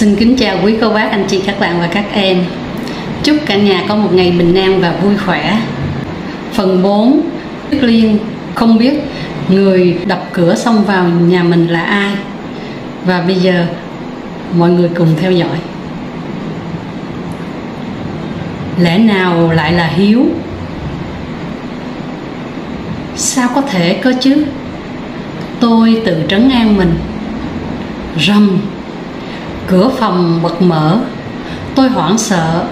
Xin kính chào quý cô bác, anh chị, các bạn và các em. Chúc cả nhà có một ngày bình an và vui khỏe. Phần 4, Tuyết Liên không biết người đập cửa xông vào nhà mình là ai. Và bây giờ mọi người cùng theo dõi. Lẽ nào lại là Hiếu? Sao có thể cơ chứ? Tôi tự trấn an mình. Rầm, cửa phòng bật mở. Tôi hoảng sợ,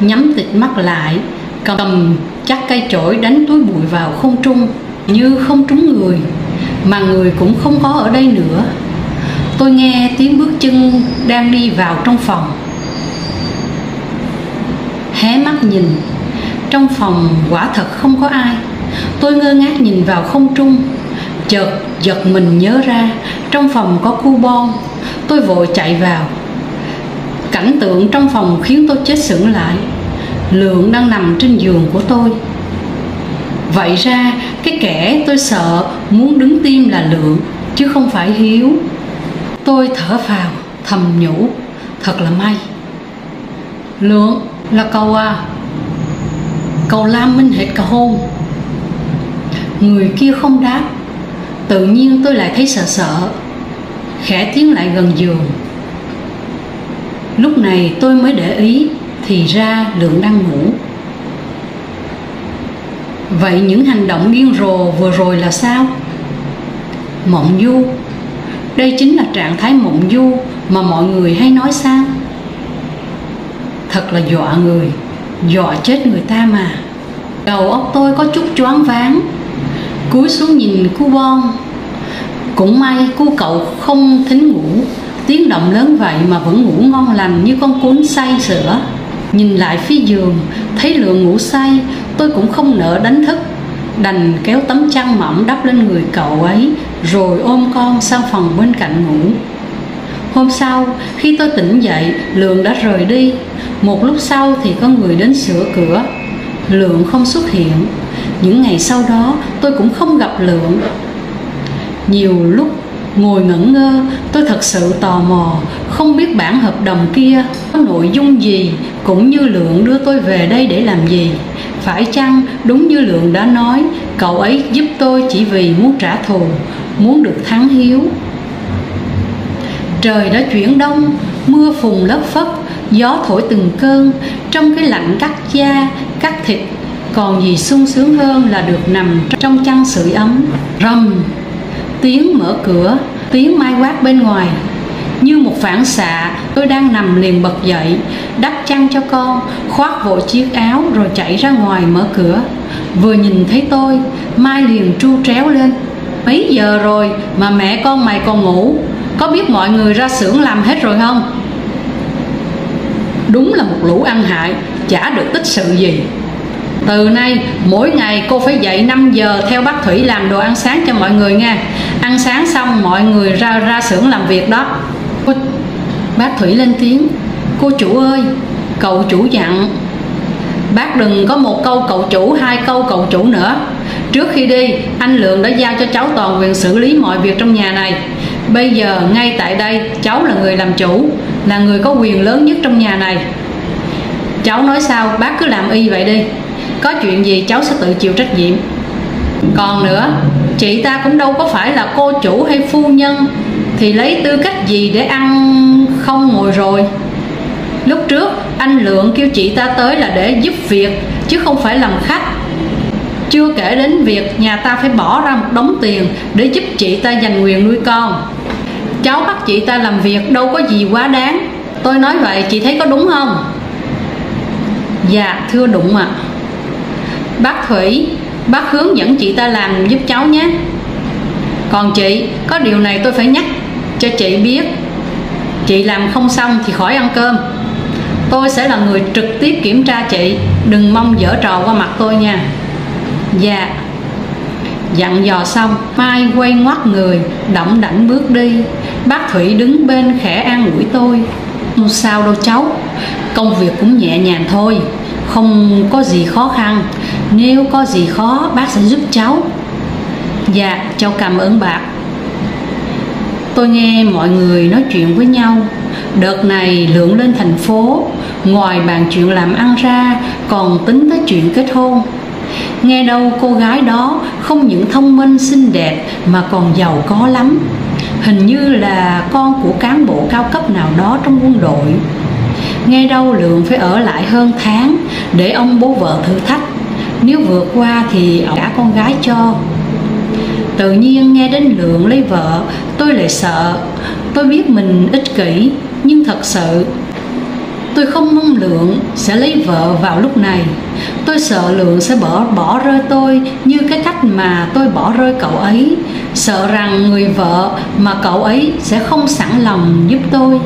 nhắm tịt mắt lại, cầm chắc cây chổi đánh túi bụi vào không trung. Như không trúng người, mà người cũng không có ở đây nữa. Tôi nghe tiếng bước chân đang đi vào trong phòng. Hé mắt nhìn, trong phòng quả thật không có ai. Tôi ngơ ngác nhìn vào không trung, chợt giật mình nhớ ra trong phòng có cu bon. Tôi vội chạy vào. Cảnh tượng trong phòng khiến tôi chết sững lại. Lượng đang nằm trên giường của tôi. Vậy ra cái kẻ tôi sợ muốn đứng tim là Lượng, chứ không phải Hiếu. Tôi thở phào thầm nhủ, thật là may. Lượng, là cậu à? Cậu Lam Minh hệt cả hôn. Người kia không đáp. Tự nhiên tôi lại thấy sợ sợ, khẽ tiến lại gần giường. Lúc này tôi mới để ý, thì ra Lượng đang ngủ. Vậy những hành động điên rồ vừa rồi là sao? Mộng du. Đây chính là trạng thái mộng du mà mọi người hay nói sao? Thật là dọa người, dọa chết người ta mà. Đầu óc tôi có chút choáng váng. Cúi xuống nhìn cu bon. Cũng may cu cậu không thính ngủ. Tiếng động lớn vậy mà vẫn ngủ ngon lành như con cún say sữa. Nhìn lại phía giường, thấy Lượng ngủ say, tôi cũng không nỡ đánh thức. Đành kéo tấm chăn mỏng đắp lên người cậu ấy, rồi ôm con sang phòng bên cạnh ngủ. Hôm sau, khi tôi tỉnh dậy, Lượng đã rời đi. Một lúc sau thì có người đến sửa cửa. Lượng không xuất hiện. Những ngày sau đó tôi cũng không gặp Lượng. Nhiều lúc ngồi ngẩn ngơ, tôi thật sự tò mò, không biết bản hợp đồng kia có nội dung gì, cũng như Lượng đưa tôi về đây để làm gì. Phải chăng đúng như Lượng đã nói, cậu ấy giúp tôi chỉ vì muốn trả thù, muốn được thắng Hiếu. Trời đã chuyển đông, mưa phùn lất phất, gió thổi từng cơn. Trong cái lạnh cắt da, cắt thịt, còn gì sung sướng hơn là được nằm trong chăn sưởi ấm. Rầm, tiếng mở cửa, tiếng mai quát bên ngoài. Như một phản xạ, tôi đang nằm liền bật dậy, đắp chăn cho con, khoác vội chiếc áo rồi chạy ra ngoài mở cửa. Vừa nhìn thấy tôi, Mai liền tru tréo lên. Mấy giờ rồi mà mẹ con mày còn ngủ? Có biết mọi người ra xưởng làm hết rồi không? Đúng là một lũ ăn hại, chả được tích sự gì. Từ nay mỗi ngày cô phải dậy 5 giờ theo bác Thủy làm đồ ăn sáng cho mọi người nha. Ăn sáng xong mọi người ra xưởng làm việc đó. Bác Thủy lên tiếng. Cô chủ ơi, cậu chủ dặn bác đừng có một câu cậu chủ, hai câu cậu chủ nữa. Trước khi đi, anh Lượng đã giao cho cháu toàn quyền xử lý mọi việc trong nhà này. Bây giờ ngay tại đây, cháu là người làm chủ, là người có quyền lớn nhất trong nhà này. Cháu nói sao bác cứ làm y vậy đi. Có chuyện gì cháu sẽ tự chịu trách nhiệm. Còn nữa, chị ta cũng đâu có phải là cô chủ hay phu nhân, thì lấy tư cách gì để ăn không ngồi rồi. Lúc trước anh Lượng kêu chị ta tới là để giúp việc, chứ không phải làm khách. Chưa kể đến việc nhà ta phải bỏ ra một đống tiền để giúp chị ta giành quyền nuôi con. Cháu bắt chị ta làm việc đâu có gì quá đáng. Tôi nói vậy chị thấy có đúng không? Dạ thưa Đụng ạ. Bác Thủy, bác hướng dẫn chị ta làm giúp cháu nhé. Còn chị, có điều này tôi phải nhắc cho chị biết. Chị làm không xong thì khỏi ăn cơm. Tôi sẽ là người trực tiếp kiểm tra chị, đừng mong giở trò qua mặt tôi nha. Dạ. Dặn dò xong, Mai quay ngoắt người, đỏng đảnh bước đi. Bác Thủy đứng bên khẽ an ủi tôi. Không sao đâu cháu, công việc cũng nhẹ nhàng thôi, không có gì khó khăn. Nếu có gì khó bác sẽ giúp cháu. Dạ cháu cảm ơn bác. Tôi nghe mọi người nói chuyện với nhau. Đợt này Lượng lên thành phố, ngoài bàn chuyện làm ăn ra còn tính tới chuyện kết hôn. Nghe đâu cô gái đó không những thông minh xinh đẹp mà còn giàu có lắm. Hình như là con của cán bộ cao cấp nào đó trong quân đội. Nghe đâu Lượng phải ở lại hơn tháng để ông bố vợ thử thách, nếu vượt qua thì cả con gái cho. Tự nhiên nghe đến Lượng lấy vợ, tôi lại sợ. Tôi biết mình ích kỷ, nhưng thật sự tôi không mong Lượng sẽ lấy vợ vào lúc này. Tôi sợ Lượng sẽ bỏ rơi tôi như cái cách mà tôi bỏ rơi cậu ấy. Sợ rằng người vợ mà cậu ấy sẽ không sẵn lòng giúp tôi.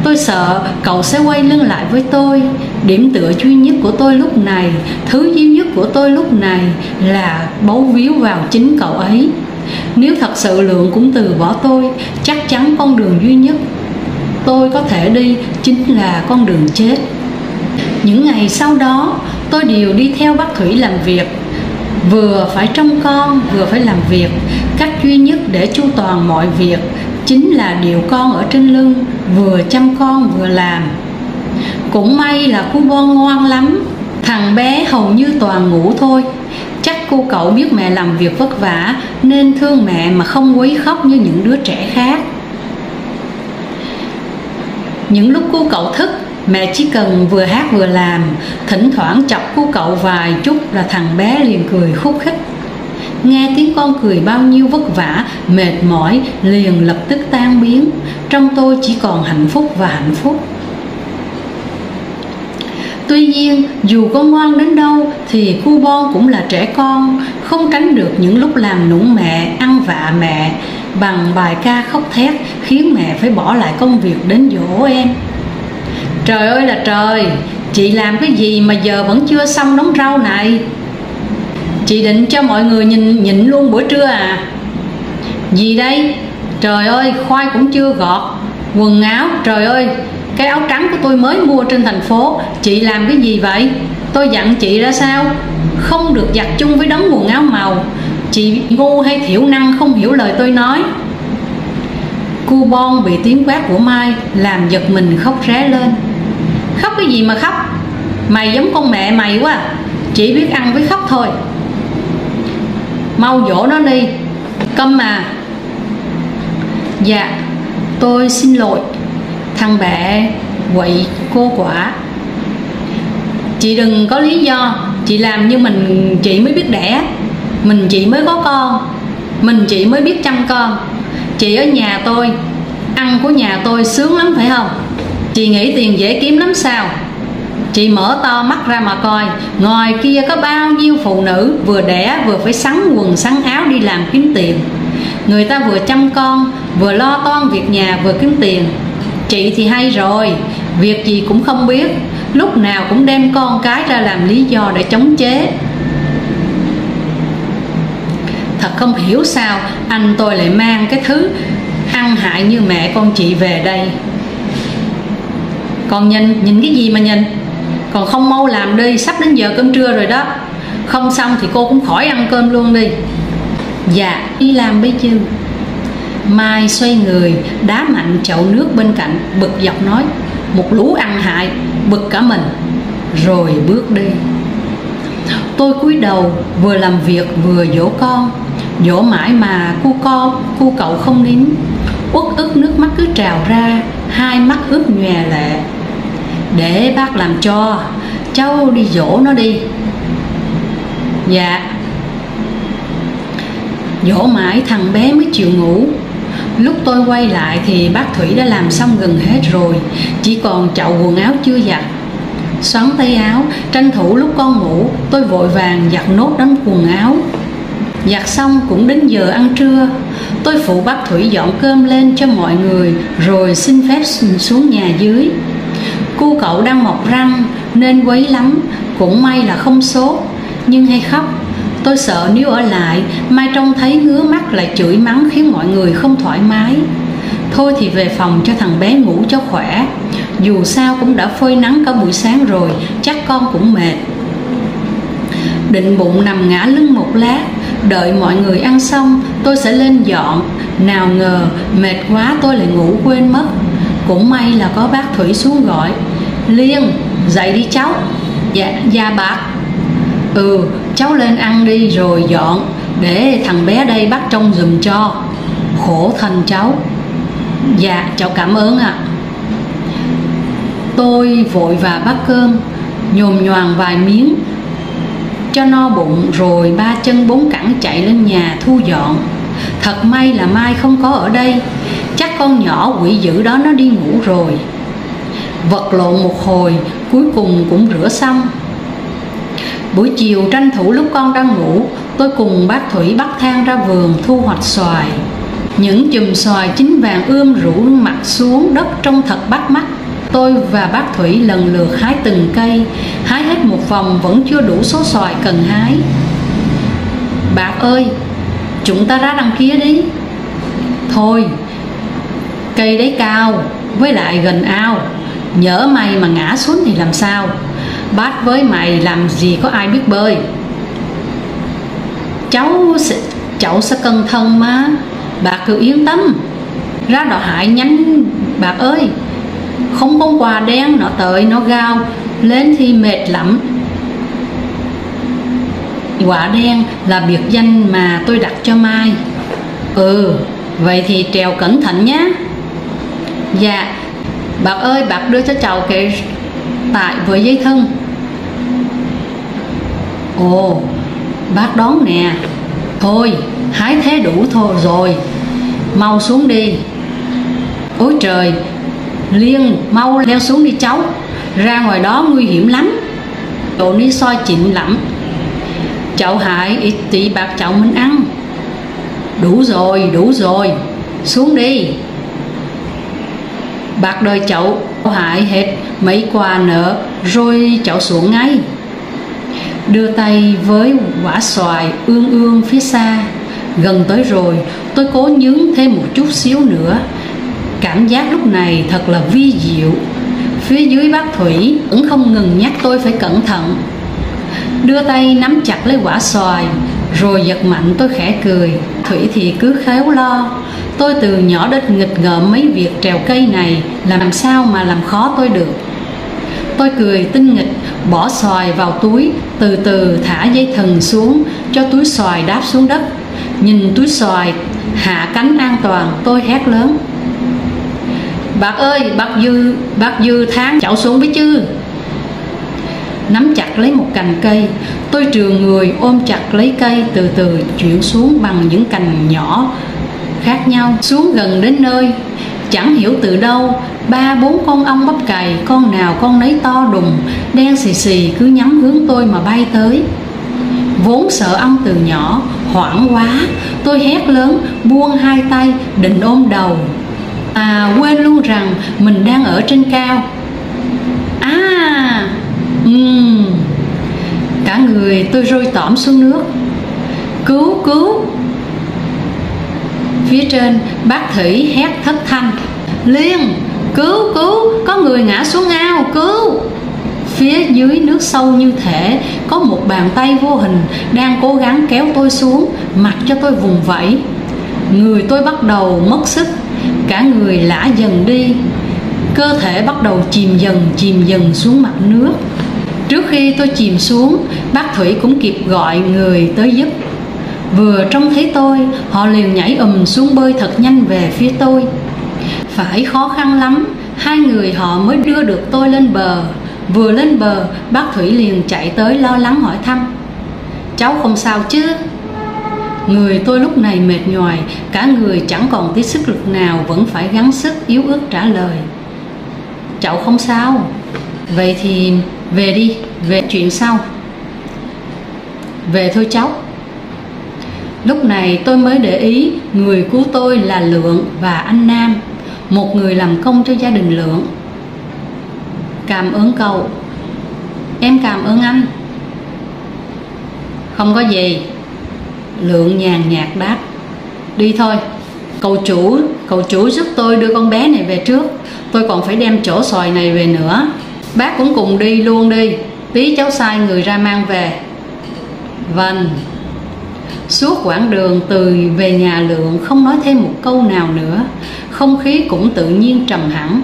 Tôi sợ cậu sẽ quay lưng lại với tôi. Điểm tựa duy nhất của tôi lúc này, thứ duy nhất của tôi lúc này là bấu víu vào chính cậu ấy. Nếu thật sự Lượng cũng từ bỏ tôi, chắc chắn con đường duy nhất tôi có thể đi chính là con đường chết. Những ngày sau đó, tôi đều đi theo bác Thủy làm việc. Vừa phải trông con, vừa phải làm việc. Cách duy nhất để chu toàn mọi việc chính là điều con ở trên lưng, vừa chăm con vừa làm. Cũng may là cu Bon ngoan lắm. Thằng bé hầu như toàn ngủ thôi. Chắc cô cậu biết mẹ làm việc vất vả nên thương mẹ mà không quấy khóc như những đứa trẻ khác. Những lúc cô cậu thức, mẹ chỉ cần vừa hát vừa làm, thỉnh thoảng chọc cô cậu vài chút là thằng bé liền cười khúc khích. Nghe tiếng con cười bao nhiêu vất vả, mệt mỏi liền lập tức tan biến. Trong tôi chỉ còn hạnh phúc và hạnh phúc. Tuy nhiên, dù có ngoan đến đâu thì cu Bon cũng là trẻ con, không tránh được những lúc làm nũng mẹ, ăn vạ mẹ bằng bài ca khóc thét, khiến mẹ phải bỏ lại công việc đến dỗ em. Trời ơi là trời, chị làm cái gì mà giờ vẫn chưa xong đống rau này? Chị định cho mọi người nhịn luôn bữa trưa à? Gì đây? Trời ơi, khoai cũng chưa gọt. Quần áo, trời ơi, cái áo trắng của tôi mới mua trên thành phố. Chị làm cái gì vậy? Tôi dặn chị ra sao? Không được giặt chung với đống quần áo màu. Chị ngu hay thiểu năng không hiểu lời tôi nói? Cu Bon bị tiếng quát của Mai làm giật mình khóc ré lên. Khóc cái gì mà khóc? Mày giống con mẹ mày quá. Chỉ biết ăn với khóc thôi. Mau dỗ nó đi. Câm mà. Dạ, tôi xin lỗi. Thằng bé quậy cô quả. Chị đừng có lý do. Chị làm như mình chị mới biết đẻ, mình chị mới có con, mình chị mới biết chăm con. Chị ở nhà tôi, ăn của nhà tôi sướng lắm phải không? Chị nghĩ tiền dễ kiếm lắm sao? Chị mở to mắt ra mà coi, ngoài kia có bao nhiêu phụ nữ vừa đẻ vừa phải sắn quần sắn áo đi làm kiếm tiền. Người ta vừa chăm con, vừa lo toan việc nhà, vừa kiếm tiền. Chị thì hay rồi, việc gì cũng không biết, lúc nào cũng đem con cái ra làm lý do để chống chế. Thật không hiểu sao anh tôi lại mang cái thứ ăn hại như mẹ con chị về đây. Còn nhìn cái gì mà nhìn? Còn không mau làm đi, sắp đến giờ cơm trưa rồi đó. Không xong thì cô cũng khỏi ăn cơm luôn đi. Dạ, đi làm bây chứ. Mai xoay người đá mạnh chậu nước bên cạnh, bực dọc nói: một lũ ăn hại, bực cả mình. Rồi bước đi. Tôi cúi đầu vừa làm việc vừa dỗ con. Dỗ mãi mà cu cậu không nín. Uất ức nước mắt cứ trào ra, hai mắt ướt nhòe lệ. Để bác làm cho, cháu đi dỗ nó đi. Dạ. Dỗ mãi thằng bé mới chịu ngủ. Lúc tôi quay lại thì bác Thủy đã làm xong gần hết rồi, chỉ còn chậu quần áo chưa giặt. Xoắn tay áo, tranh thủ lúc con ngủ, tôi vội vàng giặt nốt đống quần áo. Giặt xong cũng đến giờ ăn trưa. Tôi phụ bác Thủy dọn cơm lên cho mọi người, rồi xin phép xuống nhà dưới. Cu cậu đang mọc răng nên quấy lắm, cũng may là không sốt, nhưng hay khóc. Tôi sợ nếu ở lại, Mai trông thấy ngứa mắt lại chửi mắng khiến mọi người không thoải mái. Thôi thì về phòng cho thằng bé ngủ cho khỏe. Dù sao cũng đã phơi nắng cả buổi sáng rồi, chắc con cũng mệt. Định bụng nằm ngã lưng một lát, đợi mọi người ăn xong tôi sẽ lên dọn. Nào ngờ mệt quá tôi lại ngủ quên mất. Cũng may là có bác Thủy xuống gọi: Liên, dậy đi cháu. Dạ bác. Cháu lên ăn đi rồi dọn, để thằng bé đây bác trông giùm cho. Khổ thân cháu. Dạ cháu cảm ơn ạ. Tôi vội và bắt cơm, nhồm nhoàng vài miếng cho no bụng, rồi ba chân bốn cẳng chạy lên nhà thu dọn. Thật may là Mai không có ở đây, chắc con nhỏ quỷ dữ đó nó đi ngủ rồi. Vật lộn một hồi, cuối cùng cũng rửa xong. Buổi chiều tranh thủ lúc con đang ngủ, tôi cùng bác Thủy bắt thang ra vườn thu hoạch xoài. Những chùm xoài chín vàng rủ mặt xuống đất trông thật bắt mắt. Tôi và bác Thủy lần lượt hái từng cây, hái hết một vòng vẫn chưa đủ số xoài cần hái. Bác ơi, chúng ta ra đằng kia đi. Thôi, cây đấy cao, với lại gần ao, nhỡ mày mà ngã xuống thì làm sao? Bác với mày làm gì có ai biết bơi. Cháu sẽ cẩn thận mà, bà cứ yên tâm. Ra đò hại nhanh bác ơi, không con quà đen nó tới nó gào lên thì mệt lắm. Quả đen là biệt danh mà tôi đặt cho Mai. Vậy thì trèo cẩn thận nhé. Dạ bác ơi, bác đưa cho cháu cái tại với dây thừng. Ồ, bác đón nè. Thôi, hái thế đủ thôi rồi, mau xuống đi. Ôi trời, Liên, mau leo xuống đi cháu, ra ngoài đó nguy hiểm lắm, chỗ ní soi chịn lắm. Cháu hại ít tí bạc cháu mình ăn. Đủ rồi, xuống đi. Bạc đời cháu hại hết mấy quà nợ rồi cháu xuống ngay. Đưa tay với quả xoài ương phía xa. Gần tới rồi, tôi cố nhướng thêm một chút xíu nữa. Cảm giác lúc này thật là vi diệu. Phía dưới bác Thủy vẫn không ngừng nhắc tôi phải cẩn thận. Đưa tay nắm chặt lấy quả xoài, rồi giật mạnh. Tôi khẽ cười. Thủy thì cứ khéo lo. Tôi từ nhỏ đến nghịch ngợm mấy việc trèo cây này, làm sao mà làm khó tôi được. Tôi cười tinh nghịch, bỏ xoài vào túi, từ từ thả dây thừng xuống cho túi xoài đáp xuống đất. Nhìn túi xoài hạ cánh an toàn, tôi hét lớn: Bác ơi, bác Dư tháng cháu xuống với chứ. Nắm chặt lấy một cành cây, tôi trườn người ôm chặt lấy cây, từ từ chuyển xuống bằng những cành nhỏ khác nhau. Xuống gần đến nơi, chẳng hiểu từ đâu 3-4 con ong bắp cày, con nào con nấy to đùng, đen xì xì, cứ nhắm hướng tôi mà bay tới. Vốn sợ ong từ nhỏ, hoảng quá, tôi hét lớn, buông hai tay định ôm đầu. Quên luôn rằng mình đang ở trên cao. Cả người tôi rơi tõm xuống nước. Cứu. Phía trên bác Thủy hét thất thanh: Liên, cứu, có người ngã xuống ao, cứu. Phía dưới nước sâu như thể có một bàn tay vô hình đang cố gắng kéo tôi xuống, mặc cho tôi vùng vẫy. Người tôi bắt đầu mất sức, cả người lả dần đi, cơ thể bắt đầu chìm dần xuống mặt nước. Trước khi tôi chìm xuống, bác Thủy cũng kịp gọi người tới giúp. Vừa trông thấy tôi, họ liền nhảy xuống bơi thật nhanh về phía tôi. Phải khó khăn lắm, hai người họ mới đưa được tôi lên bờ. Vừa lên bờ, bác Thủy liền chạy tới lo lắng hỏi thăm: Cháu không sao chứ? Người tôi lúc này mệt nhoài, cả người chẳng còn tí sức lực nào, vẫn phải gắng sức yếu ớt trả lời: Cháu không sao. Vậy thì về đi, về chuyện sau. Về thôi cháu. Lúc này tôi mới để ý người cứu tôi là Lượng và anh Nam, một người làm công cho gia đình Lượng. Cảm ơn cậu. Em cảm ơn anh. Không có gì. Lượng nhàn nhạt đáp. Đi thôi. Cậu chủ giúp tôi đưa con bé này về trước. Tôi còn phải đem chỗ xoài này về nữa. Bác cũng cùng đi luôn đi, tí cháu sai người ra mang về. Vâng. Suốt quãng đường từ về nhà Lượng không nói thêm một câu nào nữa. không khí cũng tự nhiên trầm hẳn.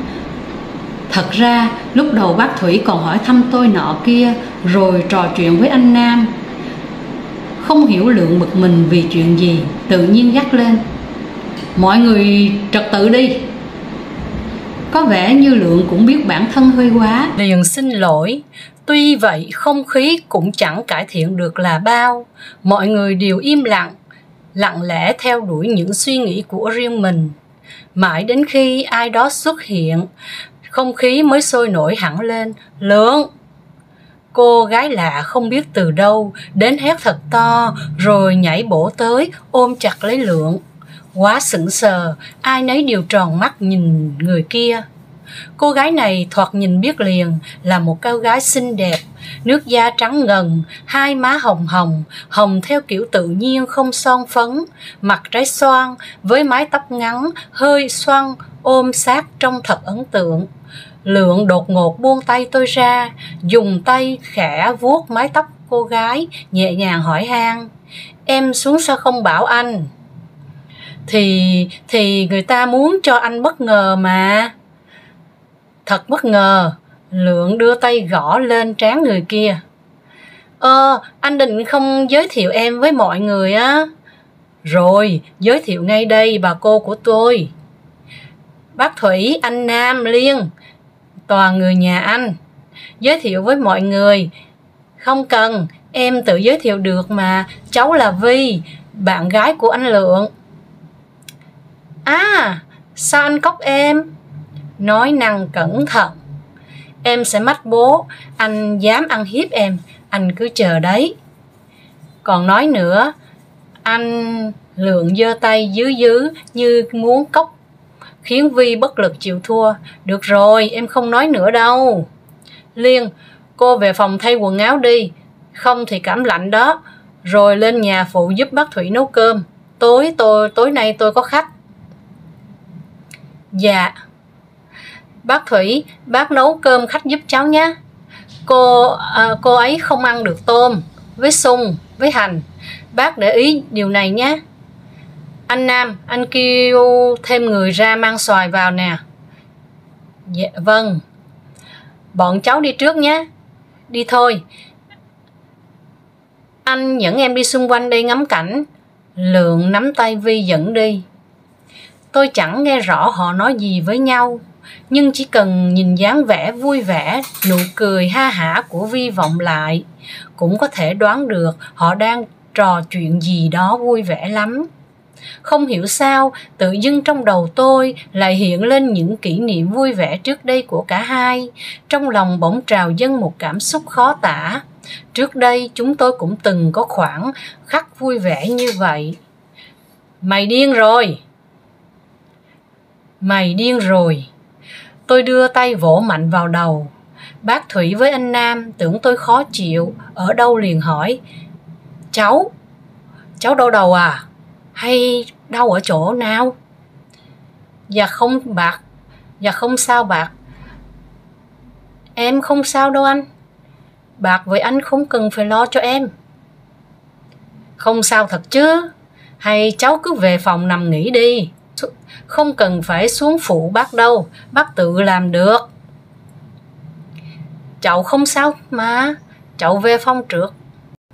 Thật ra lúc đầu bác Thủy còn hỏi thăm tôi nọ kia, rồi trò chuyện với anh Nam. Không hiểu Lượng bực mình vì chuyện gì, tự nhiên gắt lên: mọi người trật tự đi. Có vẻ như Lượng cũng biết bản thân hơi quá, liền xin lỗi. Tuy vậy không khí cũng chẳng cải thiện được là bao. Mọi người đều im lặng, lặng lẽ theo đuổi những suy nghĩ của riêng mình. Mãi đến khi ai đó xuất hiện, không khí mới sôi nổi hẳn lên. Lượng! Cô gái lạ không biết từ đâu đến hét thật to, rồi nhảy bổ tới ôm chặt lấy Lượng. Quá sững sờ, ai nấy đều tròn mắt nhìn người kia. Cô gái này thoạt nhìn biết liền là một cô gái xinh đẹp, nước da trắng ngần, hai má hồng hồng, hồng theo kiểu tự nhiên không son phấn, mặt trái xoan với mái tóc ngắn, hơi xoăn, ôm sát trông thật ấn tượng. Lượng đột ngột buông tay tôi ra, dùng tay khẽ vuốt mái tóc cô gái, nhẹ nhàng hỏi han: em xuống sao không bảo anh? Thì người ta muốn cho anh bất ngờ mà. Thật bất ngờ. Lượng đưa tay gõ lên trán người kia. Anh định không giới thiệu em với mọi người á? Rồi, giới thiệu ngay đây bà cô của tôi. Bác Thủy, anh Nam, Liên, toàn người nhà anh. Giới thiệu với mọi người. Không cần, em tự giới thiệu được mà. Cháu là Vi, bạn gái của anh Lượng. À, sao anh cóc em? Nói năng cẩn thận. Em sẽ mách bố, anh dám ăn hiếp em, anh cứ chờ đấy. Còn nói nữa, anh... Lượng giơ tay giữ như muốn cốc, khiến Vi bất lực chịu thua. Được rồi, em không nói nữa đâu. Liên, cô về phòng thay quần áo đi, không thì cảm lạnh đó. Rồi lên nhà phụ giúp bác Thủy nấu cơm. Tối nay tôi có khách. Dạ. Bác Thủy, bác nấu cơm khách giúp cháu nhé. Cô ấy không ăn được tôm với sung với hành. Bác để ý điều này nhé. Anh Nam, anh kêu thêm người ra mang xoài vào nè. Dạ vâng. Bọn cháu đi trước nhé. Đi thôi. Anh dẫn em đi xung quanh đây ngắm cảnh. Lượng nắm tay Vi dẫn đi. Tôi chẳng nghe rõ họ nói gì với nhau, nhưng chỉ cần nhìn dáng vẻ vui vẻ, nụ cười ha hả của Vi vọng lại, cũng có thể đoán được họ đang trò chuyện gì đó vui vẻ lắm. Không hiểu sao, tự dưng trong đầu tôi lại hiện lên những kỷ niệm vui vẻ trước đây của cả hai. Trong lòng bỗng trào dâng một cảm xúc khó tả. Trước đây chúng tôi cũng từng có khoảng khắc vui vẻ như vậy. Mày điên rồi! Mày điên rồi! Tôi đưa tay vỗ mạnh vào đầu. Bác Thủy với anh Nam tưởng tôi khó chịu, ở đâu liền hỏi: Cháu đau đầu à? Hay đau ở chỗ nào? Dạ không bác. Dạ không sao bác. Em không sao đâu anh. Bác với anh không cần phải lo cho em. Không sao thật chứ? Hay cháu cứ về phòng nằm nghỉ đi. Không cần phải xuống phụ bác đâu, bác tự làm được. Cháu không sao mà, cháu về phòng trước.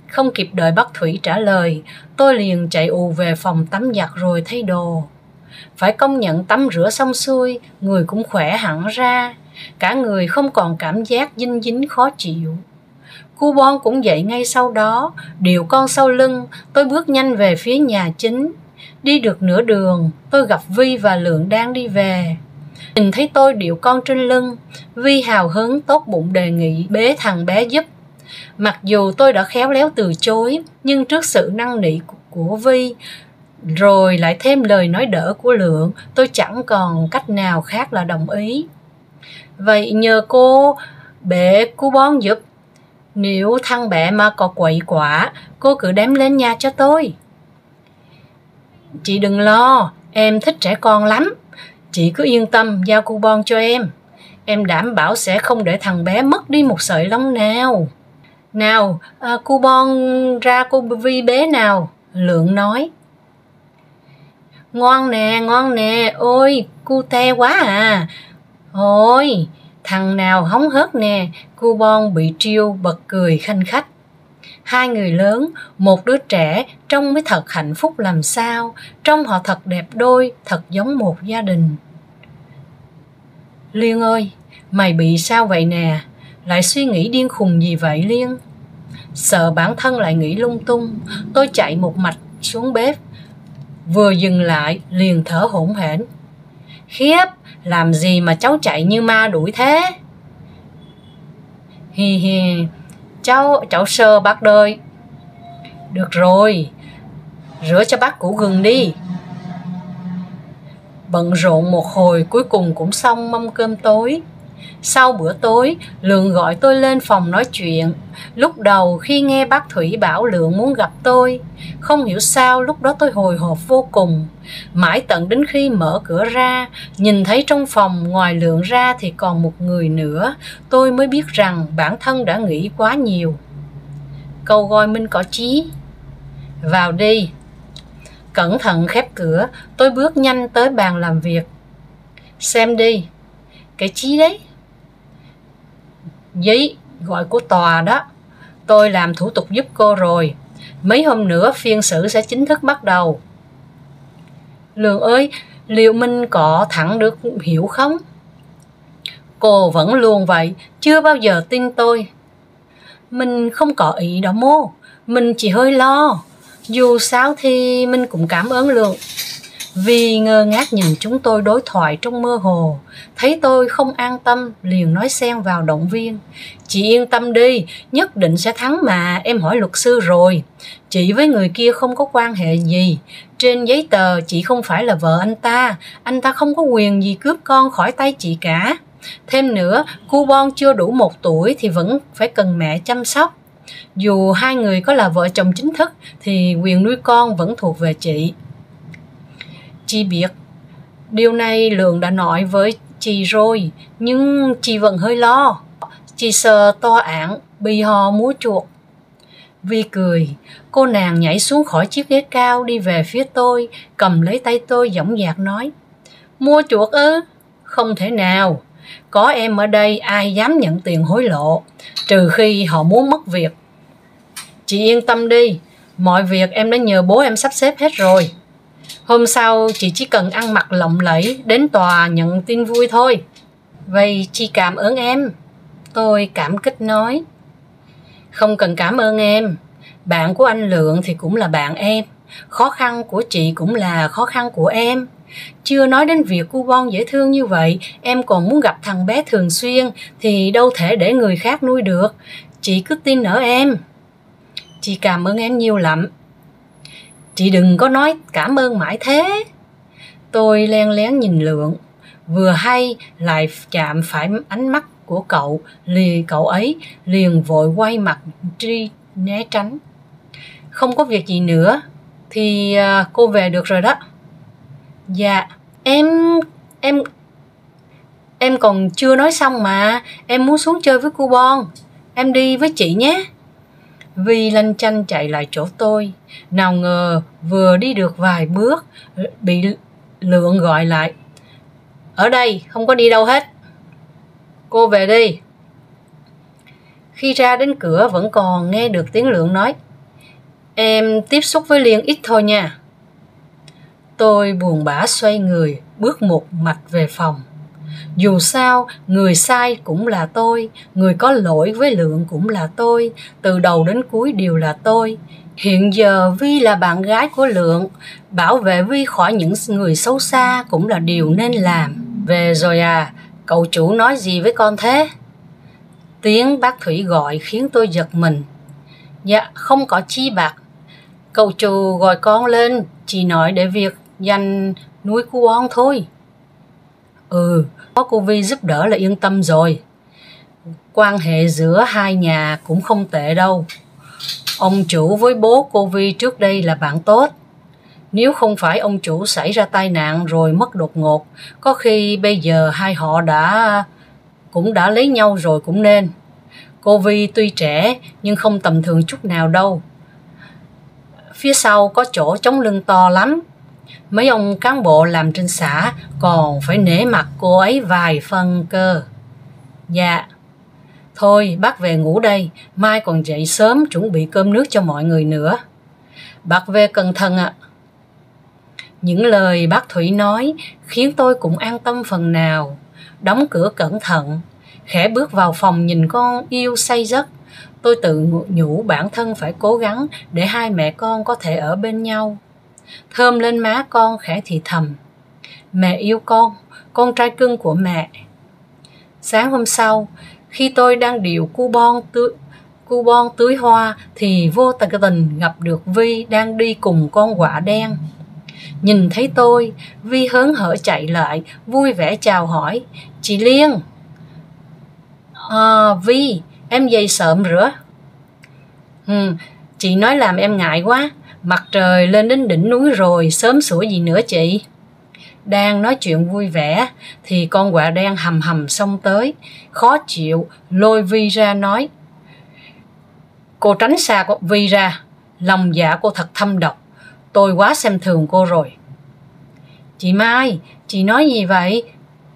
Không kịp đợi bác Thủy trả lời, tôi liền chạy ù về phòng tắm giặt rồi thay đồ. Phải công nhận tắm rửa xong xuôi, người cũng khỏe hẳn ra. Cả người không còn cảm giác dinh dính khó chịu. Cu Bon cũng dậy ngay sau đó, điều con sau lưng, tôi bước nhanh về phía nhà chính. Đi được nửa đường, tôi gặp Vi và Lượng đang đi về. Nhìn thấy tôi điệu con trên lưng, Vi hào hứng tốt bụng đề nghị bế thằng bé giúp. Mặc dù tôi đã khéo léo từ chối, nhưng trước sự năn nỉ của Vi, rồi lại thêm lời nói đỡ của Lượng, tôi chẳng còn cách nào khác là đồng ý. Vậy nhờ cô bế Cu Bon giúp. Nếu thằng bé mà có quậy quả, cô cứ đem lên nhà cho tôi. Chị đừng lo, em thích trẻ con lắm. Chị cứ yên tâm giao Cu Bon cho em. Em đảm bảo sẽ không để thằng bé mất đi một sợi lông nào. Nào, Cu Bon ra cô Vi bế nào, Lượng nói. Ngon nè, ôi, cute quá à. Ôi, thằng nào hóng hớt nè, cu Bon bị Triêu bật cười khanh khách. Hai người lớn, một đứa trẻ, trông mới thật hạnh phúc làm sao, trông họ thật đẹp đôi, thật giống một gia đình. Liên ơi, mày bị sao vậy nè, lại suy nghĩ điên khùng gì vậy Liên? Sợ bản thân lại nghĩ lung tung, tôi chạy một mạch xuống bếp, vừa dừng lại liền thở hổn hển. Khiếp, làm gì mà cháu chạy như ma đuổi thế? Hi hi, cháu sơ bác đời. Được rồi, rửa cho bác củ gừng đi. Bận rộn một hồi cuối cùng cũng xong mâm cơm tối. Sau bữa tối, Lượng gọi tôi lên phòng nói chuyện. Lúc đầu khi nghe bác Thủy bảo Lượng muốn gặp tôi, không hiểu sao lúc đó tôi hồi hộp vô cùng. Mãi tận đến khi mở cửa ra, nhìn thấy trong phòng ngoài Lượng ra thì còn một người nữa, tôi mới biết rằng bản thân đã nghĩ quá nhiều. Câu gọi Minh có chí. Vào đi. Cẩn thận khép cửa, tôi bước nhanh tới bàn làm việc. Xem đi. Cái chí đấy? Giấy gọi của tòa đó. Tôi làm thủ tục giúp cô rồi. Mấy hôm nữa phiên xử sẽ chính thức bắt đầu. Lượng ơi, liệu Minh có thẳng được hiểu không? Cô vẫn luôn vậy, chưa bao giờ tin tôi. Mình không có ý đó mô, mình chỉ hơi lo. Dù sao thì mình cũng cảm ơn Lượng. Vì ngơ ngác nhìn chúng tôi đối thoại trong mơ hồ, thấy tôi không an tâm liền nói xen vào động viên. Chị yên tâm đi, nhất định sẽ thắng mà, em hỏi luật sư rồi. Chị với người kia không có quan hệ gì. Trên giấy tờ chị không phải là vợ anh ta không có quyền gì cướp con khỏi tay chị cả. Thêm nữa, cu Bon chưa đủ 1 tuổi thì vẫn phải cần mẹ chăm sóc. Dù hai người có là vợ chồng chính thức thì quyền nuôi con vẫn thuộc về chị. Chị biết, điều này Lượng đã nói với chị rồi, nhưng chị vẫn hơi lo. Chị sợ tòa án bị họ mua chuộc. Vi cười, cô nàng nhảy xuống khỏi chiếc ghế cao đi về phía tôi, cầm lấy tay tôi dõng dạc nói. Mua chuộc ư? Không thể nào. Có em ở đây ai dám nhận tiền hối lộ, trừ khi họ muốn mất việc. Chị yên tâm đi, mọi việc em đã nhờ bố em sắp xếp hết rồi. Hôm sau chị chỉ cần ăn mặc lộng lẫy đến tòa nhận tin vui thôi. Vậy chị cảm ơn em. Tôi cảm kích nói. Không cần cảm ơn em. Bạn của anh Lượng thì cũng là bạn em. Khó khăn của chị cũng là khó khăn của em. Chưa nói đến việc cu Bon dễ thương như vậy, em còn muốn gặp thằng bé thường xuyên thì đâu thể để người khác nuôi được. Chị cứ tin ở em. Chị cảm ơn em nhiều lắm. Chị đừng có nói cảm ơn mãi thế. Tôi len lén nhìn Lượng, vừa hay lại chạm phải ánh mắt của cậu ấy liền vội quay mặt đi né tránh. Không có việc gì nữa thì cô về được rồi đó. Dạ, em còn chưa nói xong mà, em muốn xuống chơi với cu Bon. Em đi với chị nhé. Vi lanh chanh chạy lại chỗ tôi, nào ngờ vừa đi được vài bước bị Lượng gọi lại. Ở đây, không có đi đâu hết. Cô về đi. Khi ra đến cửa vẫn còn nghe được tiếng Lượng nói. Em tiếp xúc với Liên ít thôi nha. Tôi buồn bã xoay người, bước một mạch về phòng. Dù sao, người sai cũng là tôi, người có lỗi với Lượng cũng là tôi, từ đầu đến cuối đều là tôi. Hiện giờ Vi là bạn gái của Lượng, bảo vệ Vi khỏi những người xấu xa cũng là điều nên làm. Về rồi à, cậu chủ nói gì với con thế? Tiếng bác Thủy gọi khiến tôi giật mình. Dạ, không có chi bác. Cậu chủ gọi con lên, chỉ nói để việc dành nuôi cu Bon thôi. Có cô Vi giúp đỡ là yên tâm rồi. Quan hệ giữa hai nhà cũng không tệ đâu. Ông chủ với bố cô Vi trước đây là bạn tốt. Nếu không phải ông chủ xảy ra tai nạn rồi mất đột ngột, có khi bây giờ hai họ cũng đã lấy nhau rồi cũng nên. Cô Vi tuy trẻ nhưng không tầm thường chút nào đâu. Phía sau có chỗ chống lưng to lắm. Mấy ông cán bộ làm trên xã còn phải nể mặt cô ấy vài phân cơ. Dạ. Thôi bác về ngủ đây, mai còn dậy sớm chuẩn bị cơm nước cho mọi người nữa. Bác về cẩn thận ạ. Những lời bác Thủy nói khiến tôi cũng an tâm phần nào. Đóng cửa cẩn thận, khẽ bước vào phòng nhìn con yêu say giấc. Tôi tự nhủ bản thân phải cố gắng để hai mẹ con có thể ở bên nhau. Thơm lên má con khẽ thì thầm: mẹ yêu con trai cưng của mẹ. Sáng hôm sau, khi tôi đang điều cu bon tưới hoa thì vô tình gặp được Vi đang đi cùng con quạ đen. Nhìn thấy tôi, Vi hớn hở chạy lại, vui vẻ chào hỏi: chị Liên. Vi, em dậy sớm rửa. Chị nói làm em ngại quá, mặt trời lên đến đỉnh núi rồi, sớm sủa gì nữa chị. Đang nói chuyện vui vẻ thì con quạ đen hầm hầm xông tới, khó chịu lôi Vi ra nói: cô tránh xa Vi ra, lòng dạ cô thật thâm độc, tôi quá xem thường cô rồi. Chị Mai, chị nói gì vậy?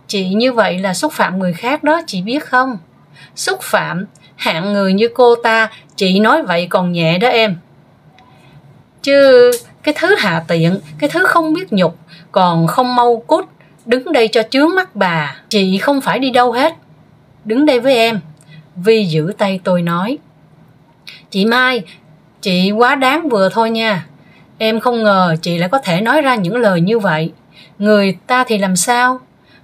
Chị như vậy là xúc phạm người khác đó, chị biết không? Xúc phạm? Hạng người như cô ta, chị nói vậy còn nhẹ đó em. Chứ cái thứ hạ tiện, cái thứ không biết nhục, còn không mau cút, đứng đây cho chướng mắt bà. Chị không phải đi đâu hết, đứng đây với em. Vi giữ tay tôi nói: chị Mai, chị quá đáng vừa thôi nha. Em không ngờ chị lại có thể nói ra những lời như vậy. Người ta thì làm sao?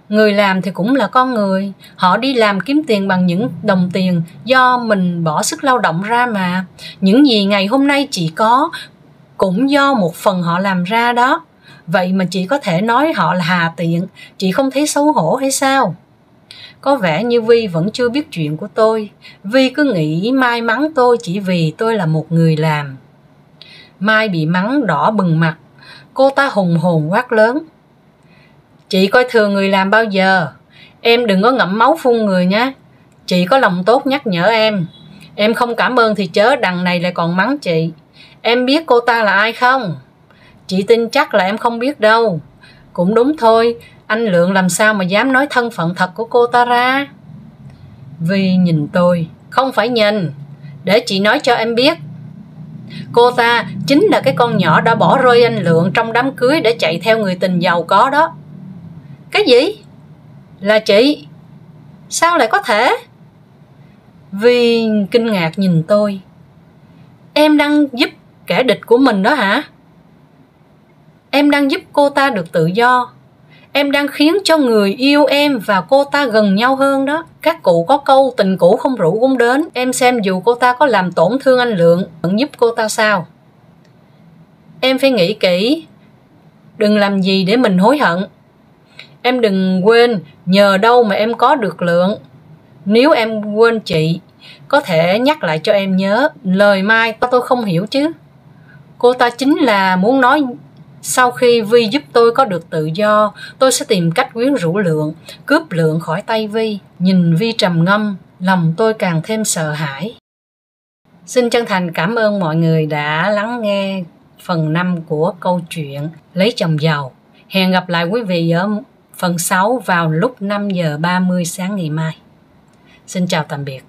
Người làm thì cũng là con người. Họ đi làm kiếm tiền bằng những đồng tiền do mình bỏ sức lao động ra mà. Những gì ngày hôm nay chị có cũng do một phần họ làm ra đó. Vậy mà chị có thể nói họ là hà tiện, chị không thấy xấu hổ hay sao? Có vẻ như Vi vẫn chưa biết chuyện của tôi. Vi cứ nghĩ Mai mắng tôi chỉ vì tôi là một người làm. Mai bị mắng đỏ bừng mặt. Cô ta hùng hồn quát lớn: chị coi thường người làm bao giờ? Em đừng có ngậm máu phun người nhé. Chị có lòng tốt nhắc nhở em. Em không cảm ơn thì chớ, đằng này lại còn mắng chị. Em biết cô ta là ai không? Chị tin chắc là em không biết đâu. Cũng đúng thôi, anh Lượng làm sao mà dám nói thân phận thật của cô ta ra? Vi nhìn tôi: không phải nhìn, để chị nói cho em biết. Cô ta chính là cái con nhỏ đã bỏ rơi anh Lượng trong đám cưới để chạy theo người tình giàu có đó. Cái gì? Là chị? Sao lại có thể? Vi kinh ngạc nhìn tôi: em đang giúp kẻ địch của mình đó hả? Em đang giúp cô ta được tự do. Em đang khiến cho người yêu em và cô ta gần nhau hơn đó. Các cụ có câu tình cũ không rượu cũng đến. Em xem dù cô ta có làm tổn thương anh Lượng, vẫn giúp cô ta sao? Em phải nghĩ kỹ, đừng làm gì để mình hối hận. Em đừng quên nhờ đâu mà em có được Lượng. Nếu em quên chị, có thể nhắc lại cho em nhớ. Lời Mai tôi không hiểu chứ. Cô ta chính là muốn nói sau khi Vi giúp tôi có được tự do, tôi sẽ tìm cách quyến rũ Lượng, cướp Lượng khỏi tay Vi. Nhìn Vi trầm ngâm, lòng tôi càng thêm sợ hãi. Xin chân thành cảm ơn mọi người đã lắng nghe phần 5 của câu chuyện Lấy chồng giàu. Hẹn gặp lại quý vị ở phần 6 vào lúc 5 giờ 30 sáng ngày mai. Xin chào tạm biệt.